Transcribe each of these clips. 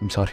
I'm sorry.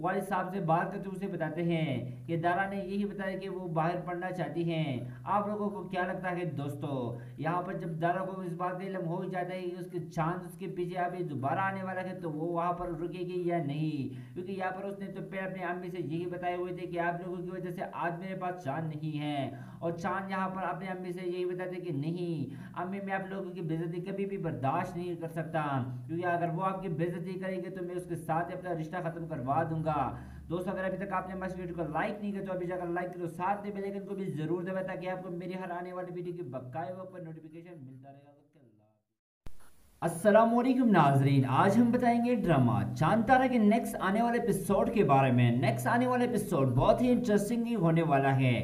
والد صاحب سے بات کرتے اسے بتاتے ہیں کہ دارا نے یہی بتایا کہ وہ باہر پڑھنا چاہتی ہیں۔ آپ لوگوں کو کیا لگتا ہے دوستو، یہاں پر جب دارا کو اس بات کا علم ہو جاتا ہے کہ اس کے چاند اس کے پیچھے ابھی دوبارہ آنے والا ہے تو وہ وہاں پر رکے گی یا نہیں، کیونکہ یہاں پر اس نے تو پہلے اپنی امی سے یہی بتائے ہوئے تھے کہ آپ لوگوں کی وجہ سے آج میرے پاس چاند نہیں ہے، اور چاند یہاں پر اپنی امی سے یہی بتاتے کہ نہیں امی، میں آپ لوگوں کی بےعزتی کبھی بھی برداشت نہیں کر سکتا، کیونکہ اگر وہ آپ کی بےعزتی کرے گی تو میں اس کے ساتھ اپنا رشتہ ختم کروا دوں گا۔ دوستو اگر ابھی تک آپ نے ہماری ویڈیو کو لائک نہیں کیا تو ابھی جا کر لائک کرو، ساتھ میں بیل آئیکن کو بھی ضرور دبائیں تاکہ آپ کو میری ہر آنے والی ویڈیو کی باقاعدہ وقت پر نوٹیفیکیشن ملتا رہے گا۔ السلام علیکم ناظرین، آج ہم بتائیں گے ڈرامہ چاند تارا کے نیکسٹ آنے والے ایپیسوڈ کے بارے میں۔ نیکسٹ آنے والے ایپیسوڈ بہت ہی انٹرسٹنگ ہی ہونے والا ہے۔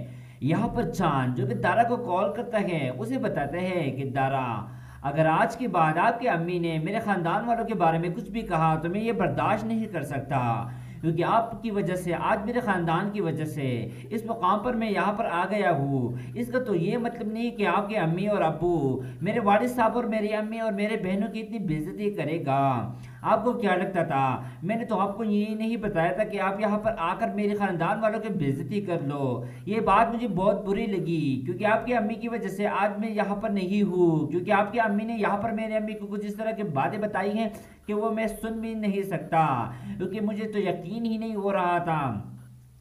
یہاں پر چاند جو کہ تارا کو کال کرتا ہے اسے بتاتا ہے کہ تارا، اگر آج کے بعد آپ کے امی نے میرے خاندان والوں کے بارے میں کچھ بھی کہا تو میں یہ برداشت نہیں کر سکتا، کیونکہ آپ کی وجہ سے، آج میرے خاندان کی وجہ سے اس مقام پر میں یہاں پر آ گیا ہوں۔ اس کا تو یہ مطلب نہیں کہ آپ کے امی اور ابو میرے والد صاحب اور میری امی اور میرے بہنوں کی اتنی بےعزتی کرے گا۔ آپ کو کیا لگتا تھا، میں نے تو آپ کو یہ نہیں بتایا تھا کہ آپ یہاں پر آ کر میرے خاندان والوں کی بےعزتی کر لو۔ یہ بات مجھے بہت بری لگی، کیونکہ آپ کی امی کی وجہ سے آج میں یہاں پر نہیں ہوں، کیونکہ آپ کی امی نے یہاں پر میرے امی کو کچھ اس طرح کی باتیں بتائی ہیں کہ وہ میں سن بھی نہیں سکتا، کیونکہ مجھے تو یقین ہی نہیں ہو رہا تھا۔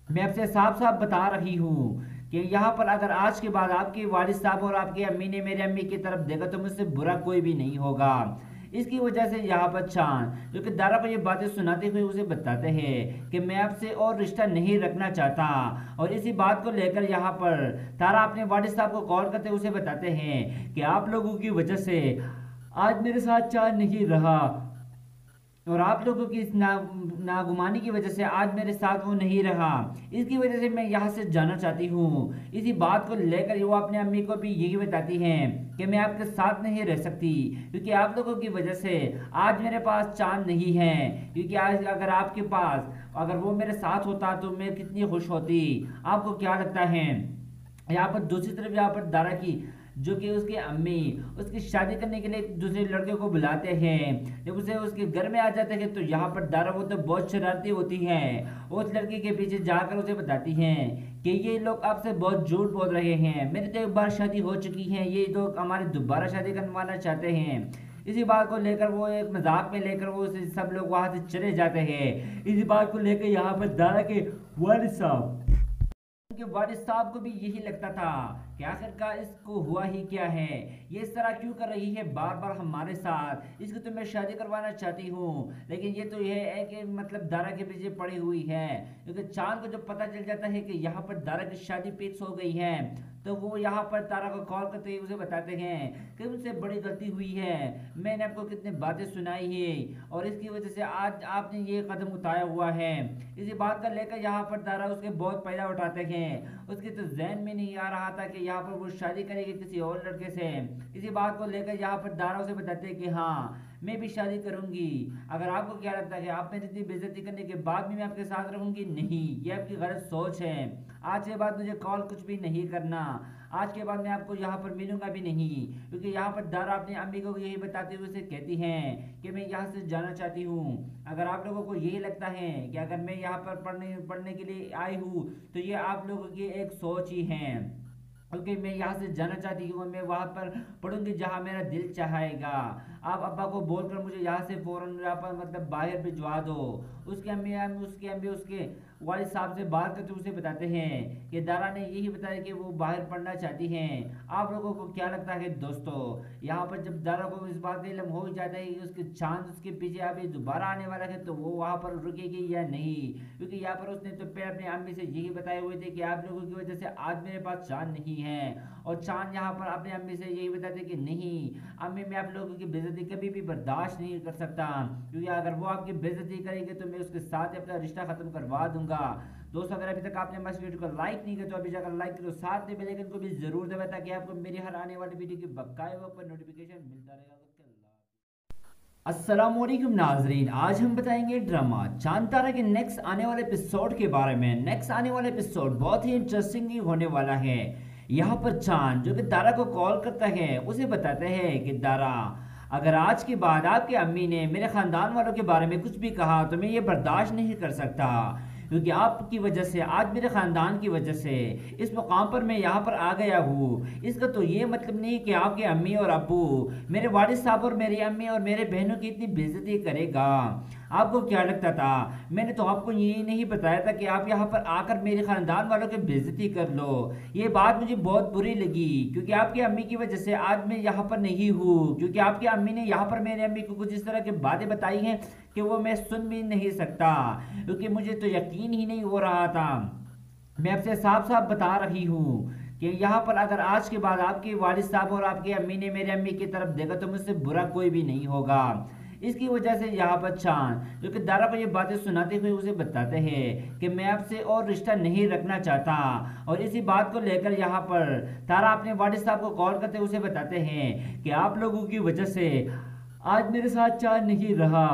میں آپ سے صاف صاف بتا رہی ہوں کہ یہاں پر اگر آج کے بعد آپ کے والد صاحب اور آپ کی امی نے میرے امی کی طرف دیکھا تو مجھ سے برا کوئی بھی نہیں ہوگا۔ اس کی وجہ سے یہاں پر چاند جو کہ دارا کو یہ باتیں سناتے ہوئے اسے بتاتے ہیں کہ میں آپ سے اور رشتہ نہیں رکھنا چاہتا، اور اسی بات کو لے کر یہاں پر تارا اپنے والد صاحب کو کال کرتے اسے بتاتے ہیں کہ آپ لوگوں کی وجہ سے آج میرے ساتھ چاند نہیں رہا، اور آپ لوگوں کی اس ناگمانی کی وجہ سے آج میرے ساتھ وہ نہیں رہا، اس کی وجہ سے میں یہاں سے جانا چاہتی ہوں۔ اسی بات کو لے کر وہ اپنے امی کو بھی یہی بتاتی ہیں کہ میں آپ کے ساتھ نہیں رہ سکتی، کیونکہ آپ لوگوں کی وجہ سے آج میرے پاس چاند نہیں ہے، کیونکہ آج اگر آپ کے پاس اگر وہ میرے ساتھ ہوتا تو میں کتنی خوش ہوتی۔ آپ کو کیا لگتا ہے، یہاں پر دوسری طرف یہاں پر دارا کی جو کہ اس کے امی اس کی شادی کرنے کے لیے ایک دوسرے لڑکے کو بلاتے ہیں، جب اسے اس کے گھر میں آ جاتے ہیں تو یہاں پر دارا وہ تو بہت شرارتی ہوتی ہے، اس لڑکی کے پیچھے جا کر اسے بتاتی ہیں کہ یہ لوگ آپ سے بہت جھوٹ بول رہے ہیں، میری تو ایک بار شادی ہو چکی ہے، یہ لوگ ہماری دوبارہ شادی کروانا چاہتے ہیں۔ اسی بات کو لے کر وہ ایک مذاق میں لے کر وہ سب لوگ وہاں سے چلے جاتے ہیں۔ اسی بات کو لے کر یہاں پر دارا کے والد صاحب کو بھی یہی لگتا تھا کہ آخرکار اس کو ہوا ہی کیا ہے، یہ اس طرح کیوں کر رہی ہے بار بار ہمارے ساتھ، اس کو تو میں شادی کروانا چاہتی ہوں، لیکن یہ تو یہ ہے کہ مطلب دارا کے پیچھے پڑی ہوئی ہے، کیونکہ چاند کو جب پتہ چل جاتا ہے کہ یہاں پر دارا کی شادی فکس ہو گئی ہے تو وہ یہاں پر تارا کو کال کرتے ہوئے اسے بتاتے ہیں کہ ان سے بڑی غلطی ہوئی ہے، میں نے آپ کو کتنے باتیں سنائی ہیں اور اس کی وجہ سے آج آپ نے یہ قدم اٹھایا ہوا ہے۔ اسی بات کا لے کر یہاں پر تارا اس کے بہت فائدہ اٹھاتے ہیں، اس کے تو ذہن میں نہیں آ رہا تھا کہ یہاں پر وہ شادی کرے گی کسی اور لڑکے سے۔ اسی بات کو لے کر یہاں پر دارا اسے بتاتے ہیں کہ ہاں میں بھی شادی کروں گی، اگر آپ کو کیا لگتا ہے کہ آپ میری اتنی بے عزتی کرنے کے بعد بھی میں آپ کے ساتھ رہوں گی، نہیں، یہ آپ کی غلط سوچ ہے، آج کے بعد مجھے کال کچھ بھی نہیں کرنا، آج کے بعد میں آپ کو یہاں پر ملوں گا بھی نہیں، کیونکہ یہاں پر دارا اپنی امی کو یہی بتاتے ہوئے اسے کہتی ہیں کہ میں یہاں سے جانا چاہتی ہوں۔ اگر آپ لوگوں کو یہی لگتا ہے کہ اگر میں یہاں پر پڑھنے کے لیے آئی ہوں تو یہ آپ لوگوں کی ایک سوچ ہی ہے، کیونکہ میں یہاں سے جانا چاہتی ہوں، میں وہاں پر پڑھوں گی جہاں میرا دل چاہے گا، آپ ابا کو بول کر مجھے یہاں سے فوراً یہاں پر مطلب باہر بھجوا دو۔ اس کے امی اس کے والد صاحب سے بات کرتے اسے بتاتے ہیں کہ دارا نے یہی بتایا کہ وہ باہر پڑھنا چاہتی ہیں۔ آپ لوگوں کو کیا لگتا ہے دوستو، یہاں پر جب دارا کو اس بات کا علم ہو جاتا ہے کہ اس کے چاند اس کے پیچھے ابھی دوبارہ آنے والا ہے تو وہ وہاں پر رکے گی یا نہیں، کیونکہ یہاں پر اس نے تو پہلے اپنی امی سے یہی بتائے ہوئے تھے کہ آپ لوگوں کی وجہ سے آج میرے پاس چاند نہیں ہے، اور چاند یہاں پر اپنی امی سے یہی بتاتے کہ نہیں امی، میں آپ لوگوں کی بےعزتی کبھی بھی برداشت نہیں کر سکتا، کیونکہ اگر وہ آپ کی بےعزتی کرے گی تو میں اس کے ساتھ اپنا رشتہ ختم کروا دوں گا۔ دوستو اگر ابھی تک آپ نے ہماری ویڈیو کو لائک نہیں کیا تو ابھی جا کر لائک کرو، ساتھ میں بیل آئیکن کو بھی ضرور دبائیں تاکہ آپ کو میری ہر آنے والی ویڈیو کی باقاعدہ وقت پر نوٹیفیکیشن ملتا رہے گا۔ السلام علیکم ناظرین، آج ہم بتائیں گے ڈرامہ چاند تارا کے نیکسٹ آنے والے ایپیسوڈ کے بارے میں۔ نیکسٹ آنے والے ایپیسوڈ بہت ہی انٹرسٹنگ ہی ہونے والا ہے۔ یہاں پر چاند جو کہ تارا کو کال کرتا ہے اسے بتاتا ہے کہ تارا، اگر آج کے بعد آپ کی امی نے میرے خاندان والوں کے بارے میں کچھ بھی کہا تو میں یہ برداشت نہیں کر سکتا، کیونکہ آپ کی وجہ سے، آج میرے خاندان کی وجہ سے اس مقام پر میں یہاں پر آ گیا ہوں۔ اس کا تو یہ مطلب نہیں کہ آپ کے امی اور ابو میرے والد صاحب اور میری امی اور میرے بہنوں کی اتنی بے عزتی کرے گا۔ آپ کو کیا لگتا تھا؟ میں نے تو آپ کو یہ نہیں بتایا تھا کہ آپ یہاں پر آ کر میرے خاندان والوں کی بے عزتی کر لو۔ یہ بات مجھے بہت بری لگی، کیونکہ آپ کی امی کی وجہ سے آج میں یہاں پر نہیں ہوں، کیونکہ آپ کی امی نے یہاں پر میرے امی کو کچھ اس طرح کی باتیں بتائی ہیں کہ وہ میں سن بھی نہیں سکتا، کیونکہ مجھے تو یقین ہی نہیں ہو رہا تھا۔ میں آپ سے صاف صاف بتا رہی ہوں کہ یہاں پر اگر آج کے بعد آپ کے والد صاحب اور آپ کی امی نے میرے امی کی طرف دیکھا تو مجھ سے برا کوئی بھی نہیں ہوگا۔ اس کی وجہ سے یہاں پر چاند جو کہ دارا کو یہ باتیں سناتے ہوئے اسے بتاتے ہیں کہ میں آپ سے اور رشتہ نہیں رکھنا چاہتا، اور اسی بات کو لے کر یہاں پر تارا اپنے والد صاحب کو کال کرتے اسے بتاتے ہیں کہ آپ لوگوں کی وجہ سے آج میرے ساتھ چاند نہیں رہا،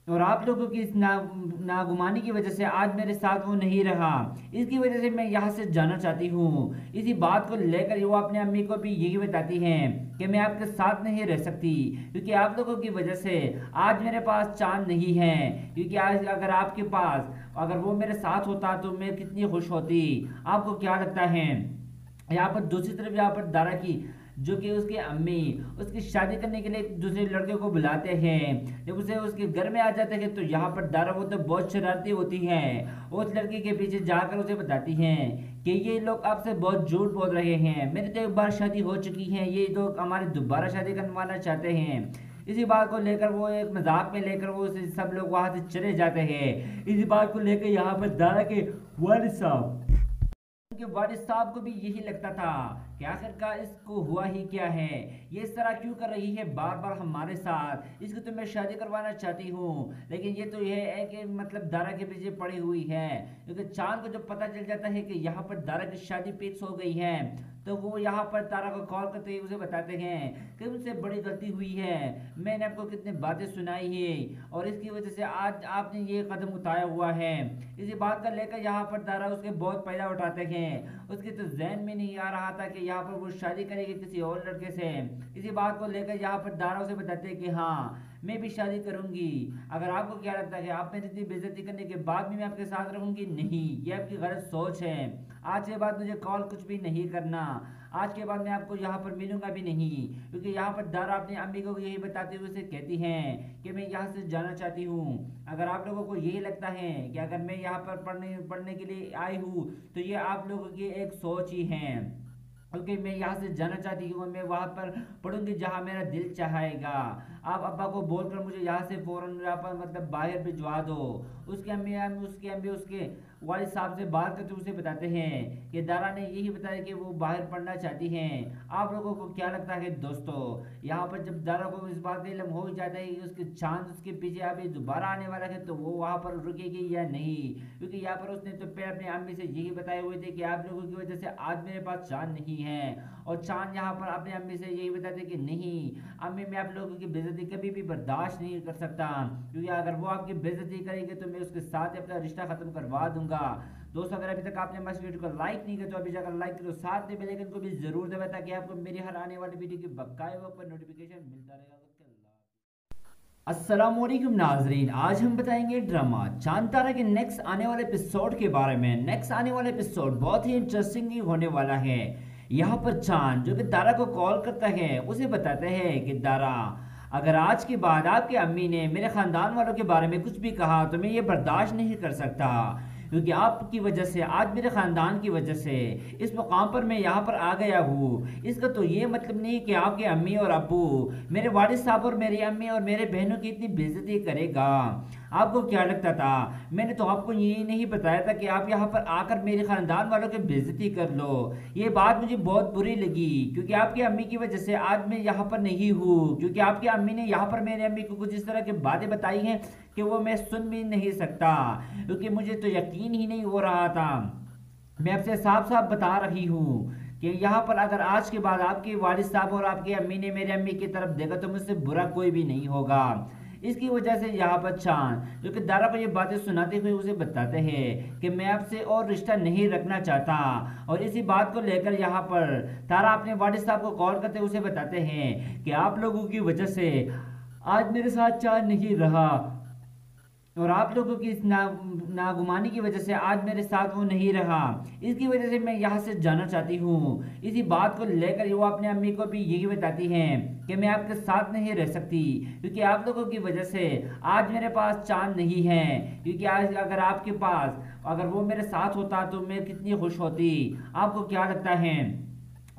اور آپ لوگوں کی اس ناگمانی کی وجہ سے آج میرے ساتھ وہ نہیں رہا، اس کی وجہ سے میں یہاں سے جانا چاہتی ہوں۔ اسی بات کو لے کر وہ اپنے امی کو بھی یہی بتاتی ہیں کہ میں آپ کے ساتھ نہیں رہ سکتی، کیونکہ آپ لوگوں کی وجہ سے آج میرے پاس چاند نہیں ہے، کیونکہ آج اگر آپ کے پاس اگر وہ میرے ساتھ ہوتا تو میں کتنی خوش ہوتی۔ آپ کو کیا لگتا ہے؟ یہاں پر دوسری طرف یہاں پر دارا کی جو کہ اس کے امی اس کی شادی کرنے کے لیے ایک دوسرے لڑکے کو بلاتے ہیں، جب اسے اس کے گھر میں آ جاتے ہیں تو یہاں پر دارا وہ تو بہت شرارتی ہوتی ہے، اس لڑکی کے پیچھے جا کر اسے بتاتی ہیں کہ یہ لوگ آپ سے بہت جھوٹ بول رہے ہیں، میری تو ایک بار شادی ہو چکی ہے، یہ لوگ ہماری دوبارہ شادی کروانا چاہتے ہیں۔ اسی بات کو لے کر وہ ایک مذاق میں لے کر وہ سب لوگ وہاں سے چلے جاتے ہیں۔ اسی بات کو لے کر یہاں پر دارا کے والد صاحب کو بھی یہی لگتا تھا کہ آخرکار اس کو ہوا ہی کیا ہے، یہ اس طرح کیوں کر رہی ہے بار بار ہمارے ساتھ، اس کو تو میں شادی کروانا چاہتی ہوں، لیکن یہ تو یہ ہے کہ مطلب دارا کے پیچھے پڑی ہوئی ہے، کیونکہ چاند کو جب پتہ چل جاتا ہے کہ یہاں پر دارا کی شادی فکس ہو گئی ہے تو وہ یہاں پر تارا کو کال کرتے ہی اسے بتاتے ہیں کہ مجھ سے بڑی غلطی ہوئی ہے، میں نے آپ کو کتنے باتیں سنائی ہیں اور اس کی وجہ سے آج آپ نے یہ قدم اٹھایا ہوا ہے۔ اسی بات کا لے کر یہاں پر تارا اس کے بہت فائدہ اٹھاتے ہیں، اس کے تو ذہن میں نہیں آ رہا تھا کہ یہاں پر وہ شادی کرے گی کسی اور لڑکے سے۔ اسی بات کو لے کر یہاں پر دارا اسے بتاتے ہیں کہ ہاں میں بھی شادی کروں گی۔ اگر آپ کو کیا لگتا ہے کہ آپ میری اتنی بے عزتی کرنے کے بعد بھی میں آپ کے ساتھ رہوں گی؟ نہیں، یہ آپ کی غلط سوچ ہے۔ آج کے بعد مجھے کال کچھ بھی نہیں کرنا، آج کے بعد میں آپ کو یہاں پر ملوں گا بھی نہیں، کیونکہ یہاں پر دارا اپنی امی کو یہی بتاتے ہوئے اسے کہتی ہیں کہ میں یہاں سے جانا چاہتی ہوں۔ اگر آپ لوگوں کو یہی لگتا ہے کہ اگر میں یہاں پر پڑھنے کے لیے آئی ہوں تو یہ آپ لوگوں کی ایک سوچ ہی ہے، کیونکہ میں یہاں سے جانا چاہتی ہوں، میں وہاں پر پڑھوں گی جہاں میرا دل چاہے گا۔ آپ ابا کو بول کر مجھے یہاں سے فوراً یہاں پر مطلب باہر بھجوا دو۔ اس کے امی اس کے والد صاحب سے بات کرتے اسے بتاتے ہیں کہ دارا نے یہی بتایا کہ وہ باہر پڑھنا چاہتی ہیں۔ آپ لوگوں کو کیا لگتا ہے دوستو؟ یہاں پر جب دارا کو اس بات کا علم ہو جاتا ہے کہ اس کے چاند اس کے پیچھے ابھی دوبارہ آنے والا ہے تو وہ وہاں پر رکے گی یا نہیں، کیونکہ یہاں پر اس نے تو پہلے اپنی امی سے یہی بتائے ہوئے تھے کہ آپ لوگوں کی وجہ سے آج میرے پاس چاند نہیں ہے، اور چاند یہاں پر اپنی امی سے یہی بتاتے کہ نہیں امی میں آپ لوگوں کی بے عزتی کبھی بھی برداشت نہیں کر سکتا، کیونکہ اگر وہ آپ کی بے عزتی کرے گے تو میں اس کے ساتھ اپنا رشتہ ختم کروا دوں گا۔ دوستو اگر ابھی تک آپ نے ہماری ویڈیو کو لائک نہیں کیا تو ابھی جا کر لائک کرو، ساتھ میں بیل آئیکن کو بھی ضرور دبائیں تاکہ آپ کو میری ہر آنے والی ویڈیو کی باقاعدہ وقت پر نوٹیفیکیشن ملتا رہے گا۔ السلام علیکم ناظرین، آج ہم بتائیں گے ڈرامہ چاند تارا کے نیکسٹ آنے والے ایپیسوڈ کے بارے میں۔ نیکسٹ آنے والے ایپیسوڈ بہت ہی انٹرسٹنگ ہونے والا ہے۔ یہاں پر چاند جو کہ دارا کو کال کرتا ہے اسے بتاتے ہیں کہ دارا اگر آج کے بعد آپ کی امی نے میرے خاندان والوں کے بارے میں کچھ بھی کہا تو میں یہ برداشت نہیں کر سکتا، کیونکہ آپ کی وجہ سے، آج میرے خاندان کی وجہ سے اس مقام پر میں یہاں پر آ گیا ہوں۔ اس کا تو یہ مطلب نہیں کہ آپ کے امی اور ابو میرے والد صاحب اور میری امی اور میرے بہنوں کی اتنی بے عزتی کرے گا۔ آپ کو کیا لگتا تھا؟ میں نے تو آپ کو یہ نہیں بتایا تھا کہ آپ یہاں پر آ کر میرے خاندان والوں کی بے عزتی کر لو۔ یہ بات مجھے بہت بری لگی، کیونکہ آپ کی امی کی وجہ سے آج میں یہاں پر نہیں ہوں، کیونکہ آپ کی امی نے یہاں پر میرے امی کو کچھ اس طرح کی باتیں بتائی ہیں کہ وہ میں سن بھی نہیں سکتا، کیونکہ مجھے تو یقین ہی نہیں ہو رہا تھا۔ میں آپ سے صاف صاف بتا رہی ہوں کہ یہاں پر اگر آج کے بعد آپ کے والد صاحب اور آپ کی امی نے میرے امی کی طرف دیکھا تو مجھ سے برا کوئی بھی نہیں ہوگا۔ اس کی وجہ سے یہاں پر چاند جو کہ دارا کو یہ باتیں سناتے ہوئے اسے بتاتے ہیں کہ میں آپ سے اور رشتہ نہیں رکھنا چاہتا، اور اسی بات کو لے کر یہاں پر تارا اپنے والد صاحب کو کال کرتے اسے بتاتے ہیں کہ آپ لوگوں کی وجہ سے آج میرے ساتھ چاند نہیں رہا، اور آپ لوگوں کی اس ناگمانی کی وجہ سے آج میرے ساتھ وہ نہیں رہا، اس کی وجہ سے میں یہاں سے جانا چاہتی ہوں۔ اسی بات کو لے کر وہ اپنے امی کو بھی یہی بتاتی ہیں کہ میں آپ کے ساتھ نہیں رہ سکتی، کیونکہ آپ لوگوں کی وجہ سے آج میرے پاس چاند نہیں ہے، کیونکہ آج اگر آپ کے پاس اگر وہ میرے ساتھ ہوتا تو میں کتنی خوش ہوتی۔ آپ کو کیا لگتا ہے؟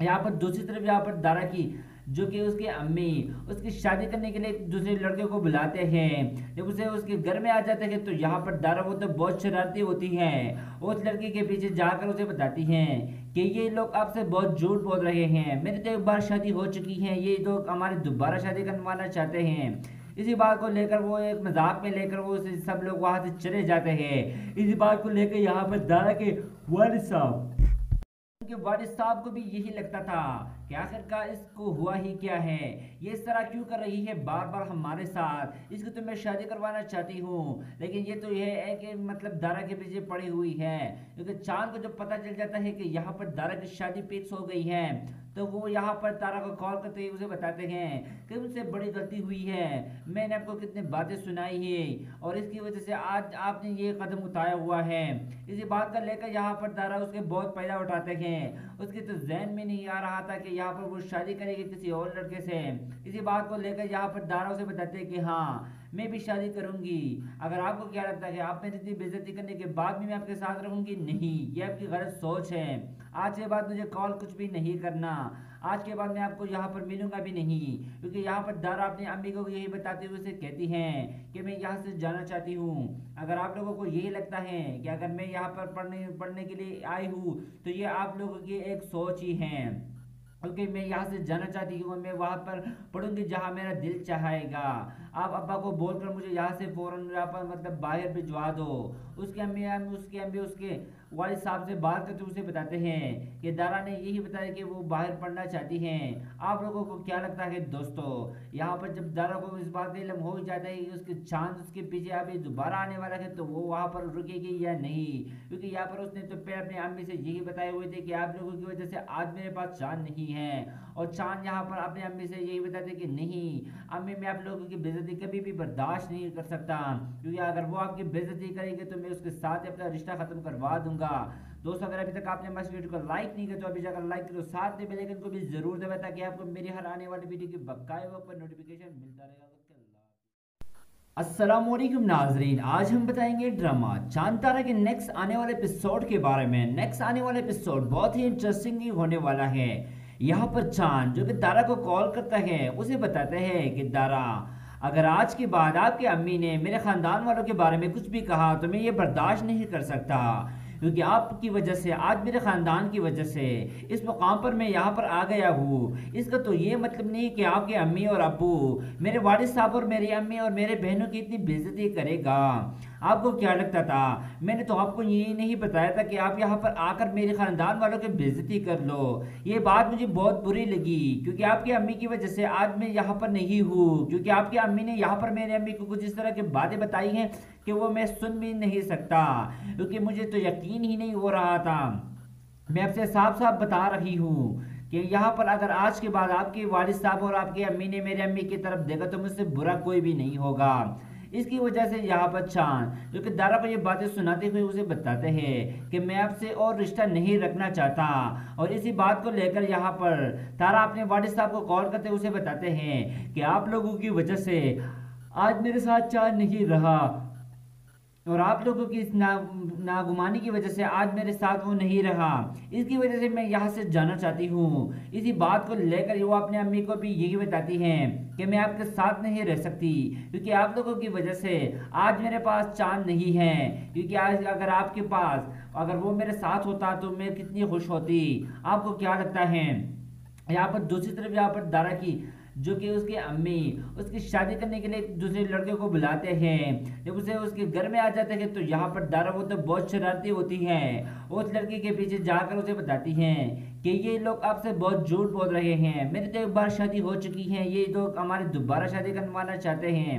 یہاں پر دوسری طرف یہاں پر دارا کی جو کہ اس کی امی اس کی شادی کرنے کے لیے دوسرے لڑکے کو بلاتے ہیں، جب اسے اس کے گھر میں آ جاتے ہیں تو یہاں پر دارا وہ تو بہت شرارتی ہوتی ہے، اس لڑکی کے پیچھے جا کر اسے بتاتی ہیں کہ یہ لوگ آپ سے بہت جھوٹ بول رہے ہیں، میری تو ایک بار شادی ہو چکی ہے، یہ لوگ ہماری دوبارہ شادی کروانا چاہتے ہیں۔ اسی بات کو لے کر وہ ایک مذاق میں لے کر وہ سب لوگ وہاں سے چلے جاتے ہیں۔ اسی بات کو لے کر یہاں پر دارا کے والد صاحب کو بھی یہی لگتا تھا کہ آخرکار اس کو ہوا ہی کیا ہے، یہ اس طرح کیوں کر رہی ہے بار بار ہمارے ساتھ، اس کو تو میں شادی کروانا چاہتی ہوں، لیکن یہ تو یہ ہے کہ مطلب دارا کے پیچھے پڑی ہوئی ہے، کیونکہ چاند کو جب پتہ چل جاتا ہے کہ یہاں پر دارا کی شادی فکس ہو گئی ہے تو وہ یہاں پر تارا کو کال کرتے ہی اسے بتاتے ہیں کہ ان سے بڑی غلطی ہوئی ہے، میں نے آپ کو کتنے باتیں سنائی ہیں اور اس کی وجہ سے آج آپ نے یہ قدم اٹھایا ہوا ہے۔ اسی بات کا لے کر یہاں پر تارا اس کے بہت فائدہ اٹھاتے ہیں، اس کے تو ذہن میں نہیں آ رہا تھا کہ یہاں پر وہ شادی کرے گی کسی اور لڑکے سے۔ اسی بات کو لے کر یہاں پر دارا اسے بتاتے ہیں کہ ہاں میں بھی شادی کروں گی، اگر آپ کو کیا لگتا ہے کہ آپ میری اتنی بے عزتی کرنے کے بعد بھی میں آپ کے ساتھ رہوں گی، نہیں، یہ آپ کی غلط سوچ ہے، آج کے بعد مجھے کال کچھ بھی نہیں کرنا، آج کے بعد میں آپ کو یہاں پر ملوں گا بھی نہیں، کیونکہ یہاں پر دارا اپنی امی کو یہی بتاتے ہوئے اسے کہتی ہیں کہ میں یہاں سے جانا چاہتی ہوں۔ اگر آپ لوگوں کو یہی لگتا ہے کہ اگر میں یہاں پر پڑھنے کے لیے آئی ہوں تو یہ آپ لوگوں کی ایک سوچ ہی ہے، کیونکہ میں یہاں سے جانا چاہتی ہوں، میں وہاں پر پڑھوں گی جہاں میرا دل چاہے گا، آپ ابا کو بول کر مجھے یہاں سے فوراً یہاں پر مطلب باہر بھجوا دو۔ اس کے امی اس کے والد صاحب سے بات کرتے اسے بتاتے ہیں کہ دارا نے یہی بتایا کہ وہ باہر پڑھنا چاہتی ہیں۔ آپ لوگوں کو کیا لگتا ہے دوستو؟ یہاں پر جب دارا کو اس بات کا علم ہو جاتا ہے کہ اس کے چاند اس کے پیچھے ابھی دوبارہ آنے والا ہے تو وہ وہاں پر رکے گی یا نہیں، کیونکہ یہاں پر اس نے تو پہلے اپنی امی سے یہی بتائے ہوئے تھے کہ آپ لوگوں کی وجہ سے آج میرے پاس چاند نہیں ہے، اور چاند یہاں پر اپنی امی سے یہی بتاتے کہ نہیں امی میں آپ لوگوں کی بے عزتی کبھی بھی برداشت نہیں کر سکتا، کیونکہ اگر وہ آپ کی بے عزتی کرے گی تو میں اس کے ساتھ اپنا رشتہ ختم کروا دوں گا۔ دوستو اگر ابھی تک آپ نے ہماری ویڈیو کو لائک نہیں کیا تو ابھی جا کر لائک کرو، ساتھ میں بیل آئیکن کو بھی ضرور دبائیں تاکہ آپ کو میری ہر آنے والی ویڈیو کی باقاعدہ وقت پر نوٹیفیکیشن ملتا رہے گا۔ السلام علیکم ناظرین، آج ہم بتائیں گے ڈرامہ چاند تارا کے نیکسٹ آنے والے ایپیسوڈ کے بارے میں۔ نیکسٹ آنے والے ایپیسوڈ بہت ہی انٹرسٹنگ ہونے والا ہے۔ یہاں پر چاند جو کہ دارا کو کال کرتا ہے اسے بتاتے ہیں کہ دارا اگر آج کے بعد آپ کے امی نے میرے خاندان والوں کے بارے میں کچھ بھی کہا تو میں یہ برداشت نہیں کر سکتا، کیونکہ آپ کی وجہ سے آج میرے خاندان کی وجہ سے اس مقام پر میں یہاں پر آ گیا ہوں۔ اس کا تو یہ مطلب نہیں کہ آپ کے امی اور ابو میرے والد صاحب اور میری امی اور میرے بہنوں کی اتنی بے عزتی کرے گا۔ آپ کو کیا لگتا تھا؟ میں نے تو آپ کو یہ نہیں بتایا تھا کہ آپ یہاں پر آ کر میرے خاندان والوں کی بے عزتی کر لو۔ یہ بات مجھے بہت بری لگی، کیونکہ آپ کی امی کی وجہ سے آج میں یہاں پر نہیں ہوں، کیونکہ آپ کی امی نے یہاں پر میرے امی کو کچھ اس طرح کی باتیں بتائی ہیں کہ وہ میں سن بھی نہیں سکتا، کیونکہ مجھے تو یقین ہی نہیں ہو رہا تھا۔ میں آپ سے صاف صاف بتا رہی ہوں کہ یہاں پر اگر آج کے بعد آپ کے والد صاحب اور آپ کی امی نے میرے امی کی طرف دیکھا تو مجھ سے برا کوئی بھی نہیں ہوگا۔ اس کی وجہ سے یہاں پر چاند جو کہ دارا کو یہ باتیں سناتے ہوئے اسے بتاتے ہیں کہ میں آپ سے اور رشتہ نہیں رکھنا چاہتا، اور اسی بات کو لے کر یہاں پر تارا اپنے والد صاحب کو کال کرتے اسے بتاتے ہیں کہ آپ لوگوں کی وجہ سے آج میرے ساتھ چاند نہیں رہا، اور آپ لوگوں کی اس ناگمانی کی وجہ سے آج میرے ساتھ وہ نہیں رہا، اس کی وجہ سے میں یہاں سے جانا چاہتی ہوں۔ اسی بات کو لے کر وہ اپنے امی کو بھی یہی بتاتی ہیں کہ میں آپ کے ساتھ نہیں رہ سکتی، کیونکہ آپ لوگوں کی وجہ سے آج میرے پاس چاند نہیں ہے، کیونکہ آج اگر آپ کے پاس اگر وہ میرے ساتھ ہوتا تو میں کتنی خوش ہوتی۔ آپ کو کیا لگتا ہے؟ یہاں پر دوسری طرف یہاں پر دارا کی جو کہ اس کی امی اس کی شادی کرنے کے لیے دوسرے لڑکے کو بلاتے ہیں، جب اسے اس کے گھر میں آ جاتے ہیں تو یہاں پر دارا وہ تو بہت شرارتی ہوتی ہے، اس لڑکی کے پیچھے جا کر اسے بتاتی ہیں کہ یہ لوگ آپ سے بہت جھوٹ بول رہے ہیں، میری تو ایک بار شادی ہو چکی ہے، یہ لوگ ہماری دوبارہ شادی کروانا چاہتے ہیں۔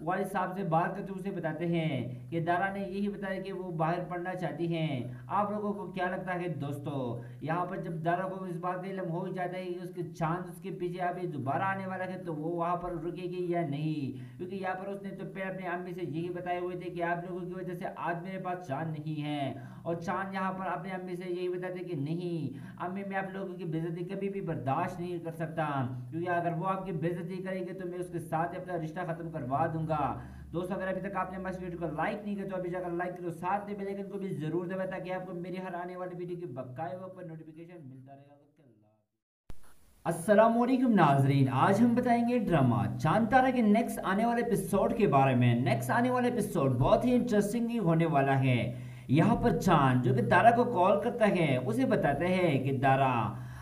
والد صاحب سے بات کرتے اسے بتاتے ہیں کہ دارا نے یہی بتایا کہ وہ باہر پڑھنا چاہتی ہیں۔ آپ لوگوں کو کیا لگتا ہے دوستو، یہاں پر جب دارا کو اس بات کا علم ہو جاتا ہے کہ اس کے چاند اس کے پیچھے ابھی دوبارہ آنے والا ہے تو وہ وہاں پر رکے گی یا نہیں؟ کیونکہ یہاں پر اس نے تو پہلے اپنی امی سے یہی بتائے ہوئے تھے کہ آپ لوگوں کی وجہ سے آج میرے پاس چاند نہیں ہے، اور چاند یہاں پر اپنی امی سے یہی بتاتے کہ نہیں امی، میں آپ لوگوں کی بےعزتی کبھی بھی برداشت نہیں کر سکتا، کیونکہ اگر وہ آپ کی بےعزتی کرے گی تو میں اس کے ساتھ اپنا رشتہ ختم کروا دوں گا۔ دوستو اگر ابھی تک آپ نے ہماری ویڈیو کو لائک نہیں کیا تو ابھی جا کر لائک کرو، ساتھ میں بیل آئیکن کو بھی ضرور دبائیں تاکہ آپ کو میری ہر آنے والی ویڈیو کی باقاعدہ وقت پر نوٹیفیکیشن ملتا رہے گا۔ السلام علیکم ناظرین، آج ہم بتائیں گے ڈرامہ چاند تارا کے نیکسٹ آنے والے ایپیسوڈ کے بارے میں۔ نیکسٹ آنے والے ایپیسوڈ بہت ہی انٹرسٹنگ ہونے والا ہے۔ یہاں پر چاند جو کہ تارا کو کال کرتا ہے اسے بتاتا ہے کہ تارا،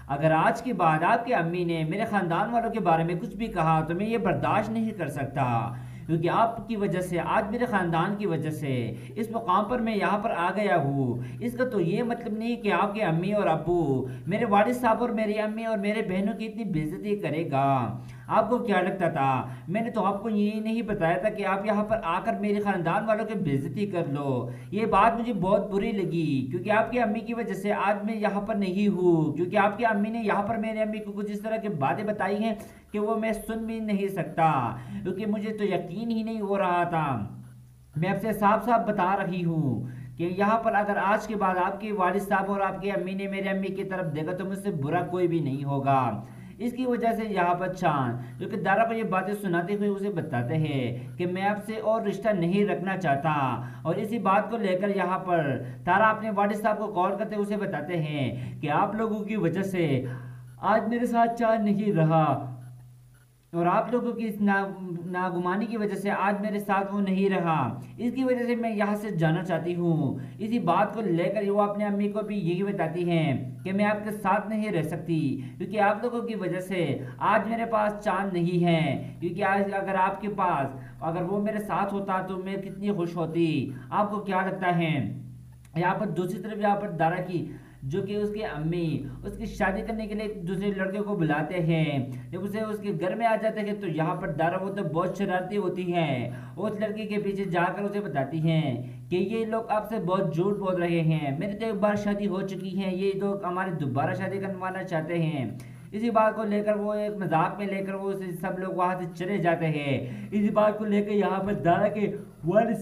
اگر آج کے بعد آپ کے امی نے میرے خاندان والوں کے بارے میں کچھ بھی کہا تو میں یہ برداشت نہیں کر سکتا، کیونکہ آپ کی وجہ سے، آج میرے خاندان کی وجہ سے اس مقام پر میں یہاں پر آ گیا ہوں۔ اس کا تو یہ مطلب نہیں کہ آپ کے امی اور ابو میرے والد صاحب اور میری امی اور میرے بہنوں کی اتنی بے عزتی کرے گا۔ آپ کو کیا لگتا تھا؟ میں نے تو آپ کو یہ نہیں بتایا تھا کہ آپ یہاں پر آ کر میرے خاندان والوں کی بے عزتی کر لو۔ یہ بات مجھے بہت بری لگی، کیونکہ آپ کی امی کی وجہ سے آج میں یہاں پر نہیں ہوں، کیونکہ آپ کی امی نے یہاں پر میرے امی کو کچھ اس طرح کی باتیں بتائی ہیں کہ وہ میں سن بھی نہیں سکتا، کیونکہ مجھے تو یقین ہی نہیں ہو رہا تھا۔ میں آپ سے صاف صاف بتا رہی ہوں کہ یہاں پر اگر آج کے بعد آپ کے والد صاحب اور آپ کی امی نے میرے امی کی طرف دیکھا تو مجھ سے برا کوئی بھی نہیں ہوگا۔ اس کی وجہ سے یہاں پر چاند جو کہ دارا کو یہ باتیں سناتے ہوئے اسے بتاتے ہیں کہ میں آپ سے اور رشتہ نہیں رکھنا چاہتا، اور اسی بات کو لے کر یہاں پر تارا اپنے والد صاحب کو کال کرتے اسے بتاتے ہیں کہ آپ لوگوں کی وجہ سے آج میرے ساتھ چاند نہیں رہا، اور آپ لوگوں کی اس ناگمانی کی وجہ سے آج میرے ساتھ وہ نہیں رہا، اس کی وجہ سے میں یہاں سے جانا چاہتی ہوں۔ اسی بات کو لے کر وہ اپنے امی کو بھی یہی بتاتی ہیں کہ میں آپ کے ساتھ نہیں رہ سکتی، کیونکہ آپ لوگوں کی وجہ سے آج میرے پاس چاند نہیں ہے، کیونکہ آج اگر آپ کے پاس اگر وہ میرے ساتھ ہوتا تو میں کتنی خوش ہوتی۔ آپ کو کیا لگتا ہے؟ یہاں پر دوسری طرف یہاں پر دارا کی جو کہ اس کی امی اس کی شادی کرنے کے لیے دوسرے لڑکے کو بلاتے ہیں، جب اسے اس کے گھر میں آ جاتے ہیں تو یہاں پر دارا وہ تو بہت شرارتی ہوتی ہے، اس لڑکی کے پیچھے جا کر اسے بتاتی ہیں کہ یہ لوگ آپ سے بہت جھوٹ بول رہے ہیں، میری تو ایک بار شادی ہو چکی ہے، یہ لوگ ہماری دوبارہ شادی کروانا چاہتے ہیں۔ اسی بات کو لے کر وہ ایک مذاق میں لے کر وہ سب لوگ وہاں سے چلے جاتے ہیں۔ اسی بات کو لے کر یہاں پر دارا کے والد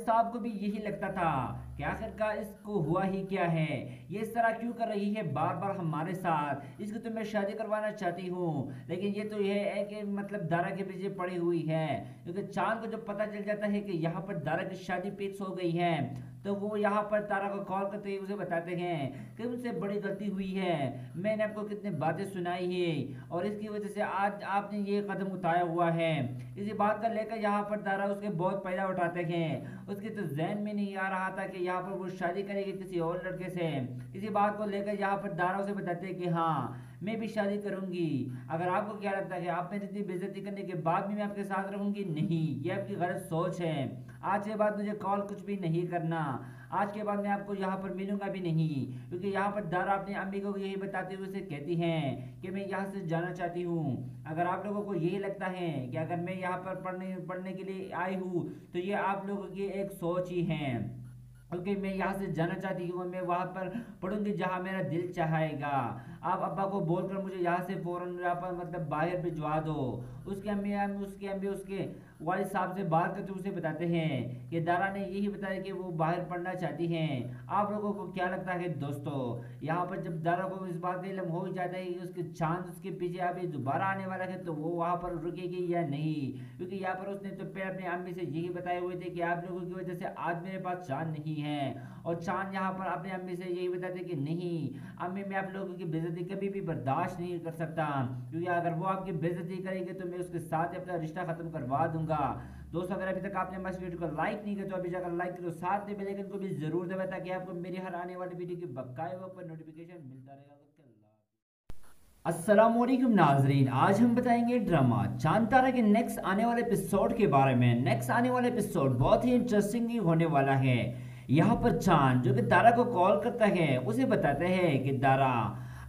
صاحب کو بھی یہی لگتا تھا کہ آخرکار اس کو ہوا ہی کیا ہے، یہ اس طرح کیوں کر رہی ہے بار بار ہمارے ساتھ، اس کو تو میں شادی کروانا چاہتی ہوں، لیکن یہ تو یہ ہے کہ مطلب دارا کے پیچھے پڑی ہوئی ہے، کیونکہ چاند کو جب پتہ چل جاتا ہے کہ یہاں پر دارا کی شادی فکس ہو گئی ہے تو وہ یہاں پر تارا کو کال کرتے ہوئے اسے بتاتے ہیں کہ ان سے بڑی غلطی ہوئی ہے، میں نے آپ کو کتنے باتیں سنائی ہیں اور اس کی وجہ سے آج آپ نے یہ قدم اٹھایا ہوا ہے۔ اسی بات کا لے کر یہاں پر تارا اس کے بہت فائدہ اٹھاتے ہیں، اس کے تو ذہن میں نہیں آ رہا تھا کہ یہاں پر وہ شادی کرے گی کسی اور لڑکے سے۔ اسی بات کو لے کر یہاں پر دارا اسے بتاتے ہیں کہ ہاں میں بھی شادی کروں گی، اگر آپ کو کیا لگتا ہے کہ آپ میری اتنی بے عزتی کرنے کے بعد بھی میں آپ کے ساتھ رہوں گی؟ نہیں، یہ آپ کی غلط سوچ ہے، آج کے بعد مجھے کال کچھ بھی نہیں کرنا، آج کے بعد میں آپ کو یہاں پر ملوں گا بھی نہیں، کیونکہ یہاں پر دارا اپنی امی کو یہی بتاتے ہوئے اسے کہتی ہیں کہ میں یہاں سے جانا چاہتی ہوں۔ اگر آپ لوگوں کو یہی لگتا ہے کہ اگر میں یہاں پر پڑھنے کے لیے آئی ہوں تو یہ آپ لوگوں کی ایک سوچ ہی ہے، کیونکہ میں یہاں سے جانا چاہتی ہوں، میں وہاں پر پڑھوں گی جہاں میرا دل چاہے گا، آپ ابا کو بول کر مجھے یہاں سے فوراً یہاں پر مطلب باہر بھجوا دو۔ اس کے امی اس کے والد صاحب سے بات کرتے اسے بتاتے ہیں کہ دارا نے یہی بتایا کہ وہ باہر پڑھنا چاہتی ہیں۔ آپ لوگوں کو کیا لگتا ہے دوستو؟ یہاں پر جب دارا کو اس بات کا علم ہو جاتا ہے کہ اس کے چاند اس کے پیچھے ابھی دوبارہ آنے والا ہے تو وہ وہاں پر رکے گی یا نہیں، کیونکہ یہاں پر اس نے تو پہلے اپنی امی سے یہی بتائے ہوئے تھے کہ آپ لوگوں کی وجہ سے آج میرے پاس چاند نہیں ہے، اور چاند یہاں پر اپنی امی سے یہی بتاتے کہ نہیں امی، میں آپ لوگوں کی بے عزتی کبھی بھی برداشت نہیں کر سکتا، کیونکہ اگر وہ آپ کی بے عزتی کرے گی تو میں اس کے ساتھ اپنا رشتہ ختم کروا دوں گا۔ دوستو اگر ابھی تک آپ نے ہماری ویڈیو کو لائک نہیں کیا تو ابھی جا کر لائک کرو، ساتھ میں بیل آئیکن کو بھی ضرور دبائیں تاکہ آپ کو میری ہر آنے والی ویڈیو کی باقاعدہ وقت پر نوٹیفیکیشن ملتا رہے گا۔ السلام علیکم ناظرین، آج ہم بتائیں گے ڈرامہ چاند تارا کے نیکسٹ آنے والے ایپیسوڈ کے بارے میں۔ نیکسٹ آنے والے ایپیسوڈ بہت ہی انٹرسٹنگ ہونے والا ہے۔ یہاں پر چاند جو کہ تارا کو کال کرتا ہے اسے بتاتا ہے کہ تارا،